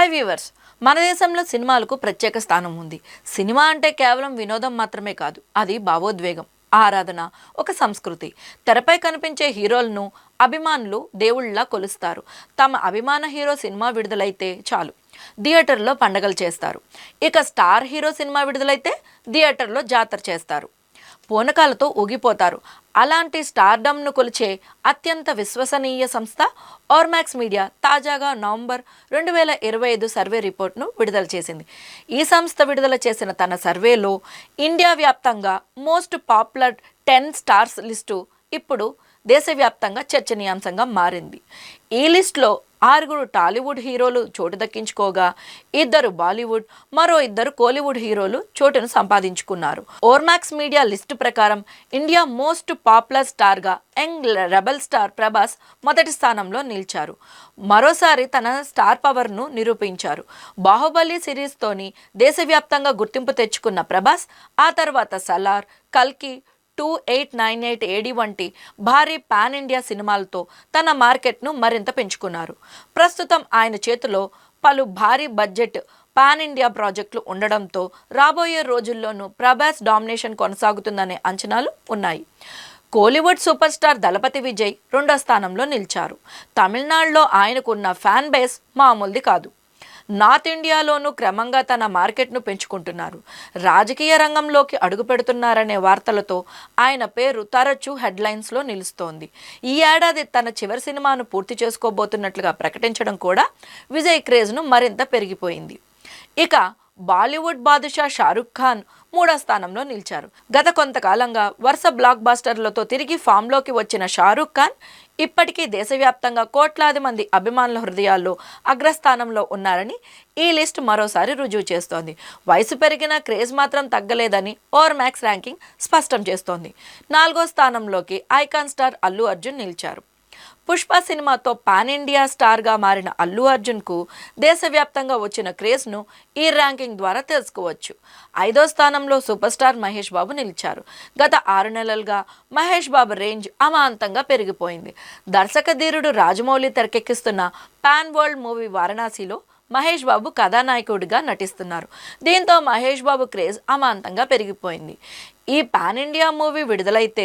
Hi viewers, మన దేశంలో సినిమాలకు ప్రత్యేక స్థానం ఉంది. సినిమా అంటే కేవలం వినోదం మాత్రమే కాదు, అది భావోద్వేగం, ఆరాధన, ఒక సంస్కృతి. తెరపై కనిపించే హీరోలను అభిమానులు దేవుళ్ళలా కొలుస్తారు. తమ అభిమాన హీరో సినిమా విడుదలైతే చాలు, థియేటర్లో పండగలు చేస్తారు. ఇక స్టార్ హీరో సినిమా విడుదలైతే థియేటర్లో జాతర చేస్తారు, పూనకాలతో ఊగిపోతారు. అలాంటి స్టార్డమ్ను కొలిచే అత్యంత విశ్వసనీయ సంస్థ ఓర్మాక్స్ మీడియా తాజాగా నవంబర్ 2025 సర్వే రిపోర్ట్ను విడుదల చేసింది. ఈ సంస్థ విడుదల చేసిన తన సర్వేలో ఇండియా వ్యాప్తంగా మోస్ట్ పాపులర్ 10 స్టార్స్ లిస్టు ఇప్పుడు దేశవ్యాప్తంగా చర్చనీయాంశంగా మారింది. ఈ లిస్టులో 6 టాలీవుడ్ హీరోలు చోటు దక్కించుకోగా 2 బాలీవుడ్, మరో 2 కోలీవుడ్ హీరోలు చోటును సంపాదించుకున్నారు. ఓర్మాక్స్ మీడియా లిస్టు ప్రకారం ఇండియా మోస్ట్ పాపులర్ స్టార్గా యంగ్ రెబల్ స్టార్ ప్రభాస్ మొదటి స్థానంలో నిలిచారు. మరోసారి తన స్టార్ పవర్ను నిరూపించారు. బాహుబలి సిరీస్తోని దేశవ్యాప్తంగా గుర్తింపు తెచ్చుకున్న ప్రభాస్ ఆ తర్వాత సలార్, కల్కి, 2898 AD వంటి భారీ పాన్ ఇండియా సినిమాలతో తన మార్కెట్ను మరింత పెంచుకున్నారు. ప్రస్తుతం ఆయన చేతిలో పలు భారీ బడ్జెట్ పాన్ ఇండియా ప్రాజెక్టులు ఉండడంతో రాబోయే రోజుల్లోనూ ప్రభాస్ డామినేషన్ కొనసాగుతుందనే అంచనాలు ఉన్నాయి. కోలీవుడ్ సూపర్ స్టార్ దళపతి విజయ్ 2వ స్థానంలో నిలిచారు. తమిళనాడులో ఆయనకున్న ఫ్యాన్ బేస్ మామూలుది కాదు. నార్త్ ఇండియాలోనూ క్రమంగా తన మార్కెట్ను పెంచుకుంటున్నారు. రాజకీయ రంగంలోకి అడుగు పెడుతున్నారనే వార్తలతో ఆయన పేరు తరచూ హెడ్లైన్స్లో నిలుస్తోంది. ఈ ఏడాది తన చివరి సినిమాను పూర్తి చేసుకోబోతున్నట్లుగా ప్రకటించడం కూడా విజయ్ క్రేజ్ను మరింత పెరిగిపోయింది. ఇక బాలీవుడ్ బాదుషా షారుఖ్ ఖాన్ 3వ స్థానంలో నిలిచారు. గత కొంతకాలంగా వరుస బ్లాక్ బాస్టర్లతో తిరిగి ఫామ్లోకి వచ్చిన షారుఖ్ ఖాన్ ఇప్పటికీ దేశవ్యాప్తంగా కోట్లాది మంది అభిమానుల హృదయాల్లో అగ్రస్థానంలో ఉన్నారని ఈ లిస్ట్ మరోసారి రుజువు చేస్తోంది. వయసు పెరిగిన క్రేజ్ మాత్రం తగ్గలేదని ఓర్మాక్స్ ర్యాంకింగ్ స్పష్టం చేస్తోంది. 4వ స్థానంలోకి ఐకాన్ స్టార్ అల్లు అర్జున్ నిలిచారు. పుష్ప సినిమాతో పాన్ ఇండియా స్టార్గా మారిన అల్లు అర్జున్కు దేశవ్యాప్తంగా వచ్చిన క్రేజ్ను ఈ ర్యాంకింగ్ ద్వారా తెలుసుకోవచ్చు. 5వ స్థానంలో సూపర్ స్టార్ మహేష్ బాబు నిలిచారు. గత 6 నెలలుగా మహేష్ బాబు రేంజ్ అమాంతంగా పెరిగిపోయింది. దర్శక ధీరుడు రాజమౌళి తెరకెక్కిస్తున్న పాన్ వరల్డ్ మూవీ వారణాసిలో మహేష్ బాబు కథానాయకుడిగా నటిస్తున్నారు. దీంతో మహేష్ బాబు క్రేజ్ అమాంతంగా పెరిగిపోయింది. ఈ పాన్ ఇండియా మూవీ విడుదలైతే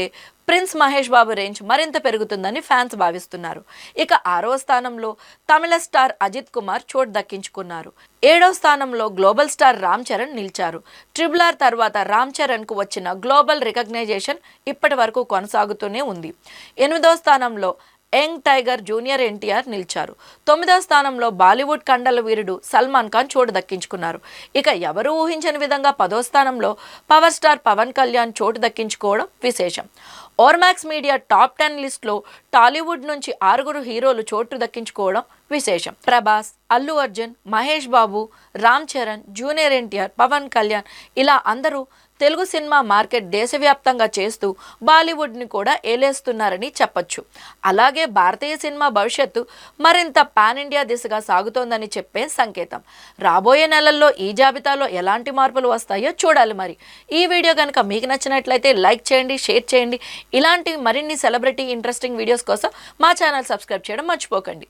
ప్రిన్స్ మహేష్ బాబు రేంజ్ మరింత పెరుగుతుందని ఫ్యాన్స్ భావిస్తున్నారు. ఇక 6వ స్థానంలో తమిళ స్టార్ అజిత్ కుమార్ చోటు దక్కించుకున్నారు. 7వ స్థానంలో గ్లోబల్ స్టార్ రామ్ చరణ్ నిలిచారు. RRR తర్వాత రామ్ చరణ్కు వచ్చిన గ్లోబల్ రికగ్నైజేషన్ ఇప్పటి వరకు కొనసాగుతూనే ఉంది. 8వ స్థానంలో యంగ్ టైగర్ జూనియర్ ఎన్టీఆర్ నిలిచారు. 9వ స్థానంలో బాలీవుడ్ కండల వీరుడు సల్మాన్ ఖాన్ చోటు దక్కించుకున్నారు. ఇక ఎవరూ ఊహించని విధంగా 10వ స్థానంలో పవర్ స్టార్ పవన్ కళ్యాణ్ చోటు దక్కించుకోవడం విశేషం. ఓర్మాక్స్ మీడియా టాప్ 10 లిస్టులో టాలీవుడ్ నుంచి 6 హీరోలు చోటు దక్కించుకోవడం విశేషం. ప్రభాస్, అల్లు అర్జున్, మహేష్ బాబు, రామ్ చరణ్, జూనియర్ ఎన్టీఆర్, పవన్ కళ్యాణ్ ఇలా అందరూ తెలుగు సినిమా మార్కెట్ దేశవ్యాప్తంగా చేస్తూ బాలీవుడ్ని కూడా ఏలేస్తున్నారని చెప్పొచ్చు. అలాగే భారతీయ సినిమా భవిష్యత్తు మరింత పాన్ ఇండియా దిశగా సాగుతోందని చెప్పే సంకేతం. రాబోయే నెలల్లో ఈ జాబితాలో ఎలాంటి మార్పులు వస్తాయో చూడాలి. మరి ఈ వీడియో కనుక మీకు నచ్చినట్లయితే లైక్ చేయండి, షేర్ చేయండి. ఇలాంటి మరిన్ని సెలబ్రిటీ ఇంట్రెస్టింగ్ వీడియోస్ కోసం మా ఛానల్ సబ్స్క్రైబ్ చేయడం మర్చిపోకండి.